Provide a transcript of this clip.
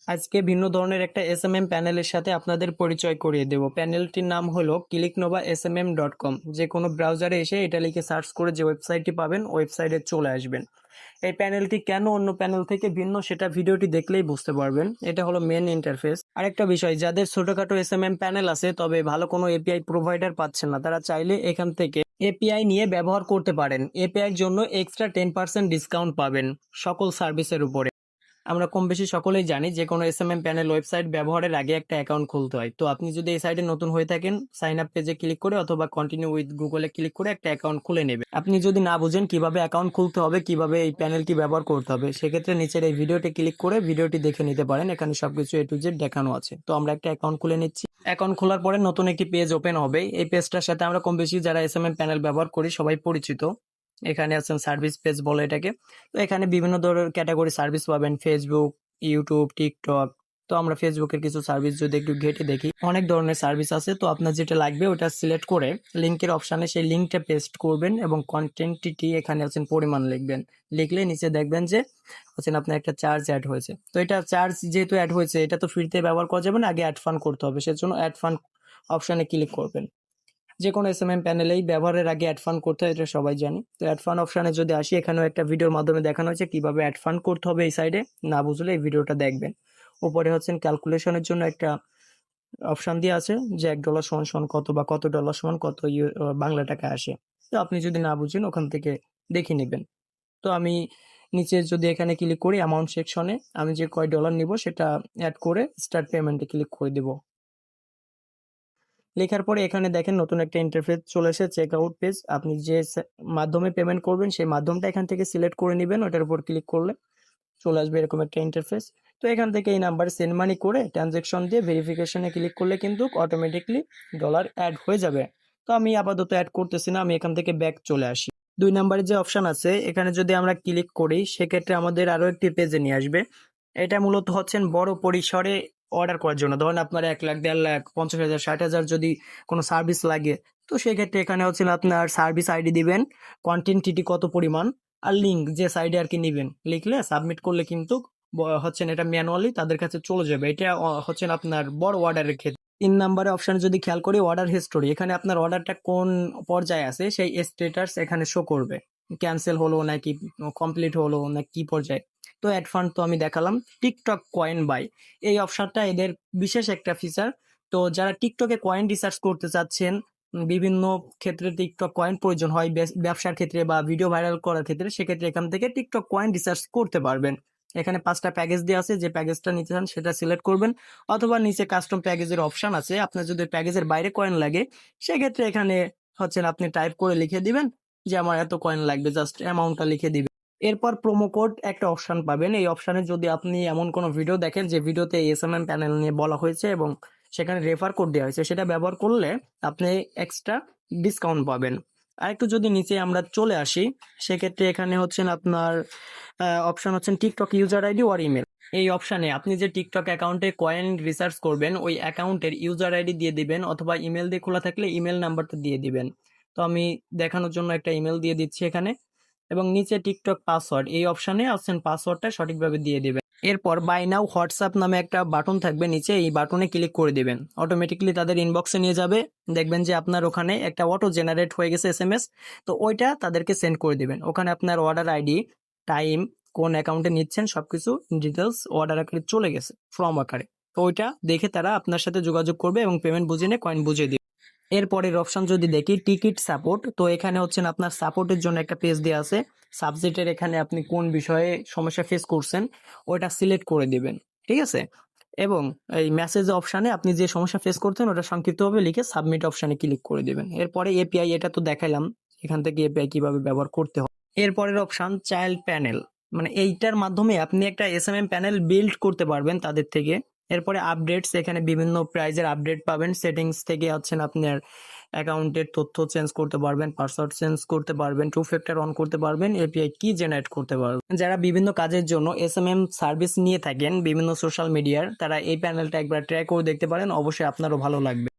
আজকে ভিন্ন ধরনের একটা এসএমএম প্যানেলের সাথে আপনাদের পরিচয় করিয়ে দেব। প্যানেলটির নাম হলো clicknova.smm.com। যে কোনো ব্রাউজারে এসে এটা লিখে সার্চ করে যে ওয়েবসাইটটি পাবেন ওয়েবসাইটে চলে আসবেন। এই প্যানেলটি কেন অন্য প্যানেল থেকে ভিন্ন সেটা ভিডিওটি দেখলেই বুঝতে পারবেন। এটা হলো মেন ইন্টারফেস। আরেকটা বিষয়, যাদের ছোটখাটো এসএমএম প্যানেল আছে তবে ভালো কোনো এপিআই প্রোভাইডার পাচ্ছেন না, তারা চাইলে এখান থেকে এপিআই নিয়ে ব্যবহার করতে পারেন। এপিআইয়ের জন্য এক্সট্রা 10% ডিসকাউন্ট পাবেন সকল সার্ভিসের উপরে। আমরা কম বেশি সকলেই জানি যে কোনো এসএমএম প্যানেল ওয়েবসাইট ব্যবহারের আগে একটা অ্যাকাউন্ট খুলতে হয়। তো আপনি যদি এই সাইটে নতুন হয়ে থাকেন, সাইন আপ পেজে ক্লিক করে অথবা কন্টিনিউ উইথ গুগলে ক্লিক করে একটা অ্যাকাউন্ট খুলে নেবেন। আপনি যদি না বুঝেন কিভাবে অ্যাকাউন্ট খুলতে হবে, কিভাবে এই প্যানেলটি ব্যবহার করতে হবে, সেক্ষেত্রে নিচের এই ভিডিওটি ক্লিক করে ভিডিওটি দেখে নিতে পারেন। এখানে সবকিছু এ টু জেড দেখানো আছে। তো আমরা একটা অ্যাকাউন্ট খুলে নিচ্ছি। অ্যাকাউন্ট খোলার পরে নতুন একটি পেজ ওপেন হবে। এই পেজটার সাথে আমরা কম বেশি যারা এসএমএম প্যানেল ব্যবহার করি সবাই পরিচিত। এখানে আছেন সার্ভিস পেজ বলে এটাকে। তো এখানে বিভিন্ন ধরনের ক্যাটাগরি সার্ভিস পাবেন, ফেসবুক, ইউটিউব, টিকটক। তো আমরা ফেসবুকের কিছু সার্ভিস যদি একটু ঘেটে দেখি, অনেক ধরনের সার্ভিস আছে। তো আপনার যেটা লাগবে ওটা সিলেক্ট করে লিঙ্কের অপশানে সেই লিঙ্কটা পেস্ট করবেন এবং কন্টেন্টটি এখানে আছেন পরিমাণ লিখবেন। লিখলে নিচে দেখবেন যে হচ্ছেন আপনার একটা চার্জ অ্যাড হয়েছে। তো এটা চার্জ যেহেতু অ্যাড হয়েছে, এটা তো ফ্রিতে ব্যবহার করা যাবে না, আগে অ্যাড ফান্ড করতে হবে। সেজন্য অ্যাড ফান্ড অপশানে ক্লিক করবেন। যে কোনো এসএমএম প্যানেলেই ব্যবহারের আগে অ্যাড ফান্ড করতে হয়, এটা সবাই জানি। তো অ্যাড ফান্ড অপশানে যদি আসি, এখানেও একটা ভিডিওর মাধ্যমে দেখানো হয়েছে কিভাবে অ্যাড ফান্ড করতে হবে। এই সাইডে না বুঝলে এই ভিডিওটা দেখবেন। উপরে হচ্ছেন ক্যালকুলেশনের জন্য একটা অপশান দিয়ে আছে যে $1 সমান সমান কত বা কত ডলার সমান কত বাংলা টাকা আসে। তো আপনি যদি না বুঝেন ওখান থেকে দেখে নেবেন। তো আমি নিচে যদি এখানে ক্লিক করি অ্যামাউন্ট সেকশনে, আমি যে কয় ডলার নিব সেটা অ্যাড করে স্টার্ট পেমেন্টে ক্লিক করে দেবো। লেখার পরে এখানে দেখেন নতুন একটা ইন্টারফেস চলে এসেছে, চেক আউট পেজ। আপনি যে মাধ্যমে পেমেন্ট করবেন সেই মাধ্যমটা এখান থেকে সিলেক্ট করে নেবেন। ওটার উপর ক্লিক করলে চলে আসবে এরকম একটা ইন্টারফেস। তো এখান থেকে এই নাম্বারে সেন্ড মানি করে ট্রানজেকশন দিয়ে ভেরিফিকেশনে ক্লিক করলে কিন্তু অটোমেটিকলি ডলার অ্যাড হয়ে যাবে। তো আমি আপাতত অ্যাড করতেছি না, আমি এখান থেকে ব্যাক চলে আসি। 2 নম্বরে যে অপশান আছে এখানে যদি আমরা ক্লিক করি, সেক্ষেত্রে আমাদের আরও একটি পেজে নিয়ে আসবে। এটা মূলত হচ্ছেন বড় পরিসরে অর্ডার করার জন্য। ধরেন আপনার 1 লাখ, 1.5 লাখ, 50,000, 60,000 যদি কোনো সার্ভিস লাগে, তো সেক্ষেত্রে এখানে হচ্ছে আপনার সার্ভিস আইডি দিবেন, কোয়ান্টিটি কত পরিমাণ, আর লিঙ্ক যে সাইডে আর কি নেবেন লিখলে সাবমিট করলে কিন্তু হচ্ছেন এটা ম্যানুয়ালি তাদের কাছে চলে যাবে। এটা হচ্ছেন আপনার বড় অর্ডারের ক্ষেত্রে। 3 নম্বরে অপশান যদি খেয়াল করি, অর্ডার হিস্টোরি, এখানে আপনার অর্ডারটা কোন পর্যায়ে আছে সেই স্ট্যাটাস এখানে শো করবে। ক্যান্সেল হলো নাকি কমপ্লিট হলো না কি পর্যায়ে। তো অ্যাড ফান্ড তো আমি দেখালাম। টিকটক কয়েন বাই, এই অপশনটা এদের বিশেষ একটা ফিচার। তো যারা টিকটকে কয়েন রিসার্চ করতে চাচ্ছেন, বিভিন্ন ক্ষেত্রে টিকটক কয়েন প্রয়োজন হয়, ব্যবসার ক্ষেত্রে বা ভিডিও ভাইরাল করার ক্ষেত্রে, সেক্ষেত্রে এখান থেকে টিকটক কয়েন রিসার্চ করতে পারবেন। এখানে 5টা প্যাকেজ দেওয়া আছে, যে প্যাকেজটা নিতে চান সেটা সিলেক্ট করবেন, অথবা নিচে কাস্টম প্যাকেজের অপশন আছে। আপনার যদি প্যাকেজের বাইরে কয়েন লাগে সেক্ষেত্রে এখানে হচ্ছেন আপনি টাইপ করে লিখে দিবেন যে আমার এত কয়েন লাগবে, জাস্ট অ্যামাউন্টটা লিখে দিবেন। এরপর প্রোমো কোড একটা অপশন পাবেন। এই অপশনে যদি আপনি এমন কোনো ভিডিও দেখেন যে ভিডিওতে এসএমএম প্যানেল নিয়ে বলা হয়েছে এবং সেখানে রেফার কোড দেওয়া হয়েছে, সেটা ব্যবহার করলে আপনি এক্সট্রা ডিসকাউন্ট পাবেন। আর একটু যদি নিচে আমরা চলে আসি, সেক্ষেত্রে এখানে হচ্ছেন আপনার অপশন হচ্ছেন টিকটক ইউজার আইডি ওর ইমেল। এই অপশানে আপনি যে টিকটক অ্যাকাউন্টে কয়েন রিসার্চ করবেন ওই অ্যাকাউন্টের ইউজার আইডি দিয়ে দিবেন, অথবা ইমেল দিয়ে খোলা থাকলে ইমেল নাম্বারটা দিয়ে দিবেন। তো আমি দেখানোর জন্য একটা ইমেল দিয়ে দিচ্ছি এখানে, এবং নিচে টিকটক পাসওয়ার্ড, এই অপশানে অপশন পাসওয়ার্ডটা সঠিকভাবে দিয়ে দিবেন। এরপর বাই নাও হোয়াটসঅ্যাপ নামে একটা বাটন থাকবে নিচে, এই বাটনে ক্লিক করে দিবেন। অটোমেটিকলি তাদের ইনবক্সে নিয়ে যাবে। দেখবেন যে আপনার ওখানে একটা অটো জেনারেট হয়ে গেছে এসএমএস। তো ওইটা তাদেরকে সেন্ড করে দিবেন। ওখানে আপনার অর্ডার আইডি, টাইম, কোন অ্যাকাউন্টে নিচ্ছেন সবকিছু ডিটেলস অর্ডার আকারে চলে গেছে, ফর্ম আকারে। তো ওইটা দেখে তারা আপনার সাথে যোগাযোগ করবে এবং পেমেন্ট বুঝে নিয়ে কয়েন বুঝিয়ে দিবে। এরপরের অপশন যদি দেখি টিকিট সাপোর্ট, তো এখানে হচ্ছেন আপনার সাপোর্টের জন্য একটা পেজ দেওয়া আছে। সাবজেক্টের এখানে আপনি কোন বিষয়ে সমস্যা ফেস করছেন ওটা সিলেক্ট করে দিবেন, ঠিক আছে। এবং এই মেসেজ অপশানে আপনি যে সমস্যা ফেস করছেন ওটা সংক্ষিপ্তভাবে লিখে সাবমিট অপশানে ক্লিক করে দিবেন। এরপরে এপিআই, এটা তো দেখাইলাম এখান থেকে এপিআই কিভাবে ব্যবহার করতে হয়। এরপরের অপশান চাইল্ড প্যানেল, মানে এইটার মাধ্যমে আপনি একটা এসএমএম প্যানেল বিল্ড করতে পারবেন তাদের থেকে। এরপরে আপডেটস, এখানে বিভিন্ন প্রাইজের আপডেট পাবেন। সেটিংস থেকে হচ্ছেন আপনার অ্যাকাউন্টের তথ্য চেঞ্জ করতে পারবেন, পাসওয়ার্ড চেঞ্জ করতে পারবেন, 2 ফ্যাক্টর অন করতে পারবেন, এপিআই কি জেনারেট করতে পারবেন। যারা বিভিন্ন কাজের জন্য এসএমএম সার্ভিস নিয়ে থাকেন বিভিন্ন সোশ্যাল মিডিয়ার, তারা এই প্যানেলটা একবার ট্রাই করে দেখতে পারেন, অবশ্যই আপনারও ভালো লাগবে।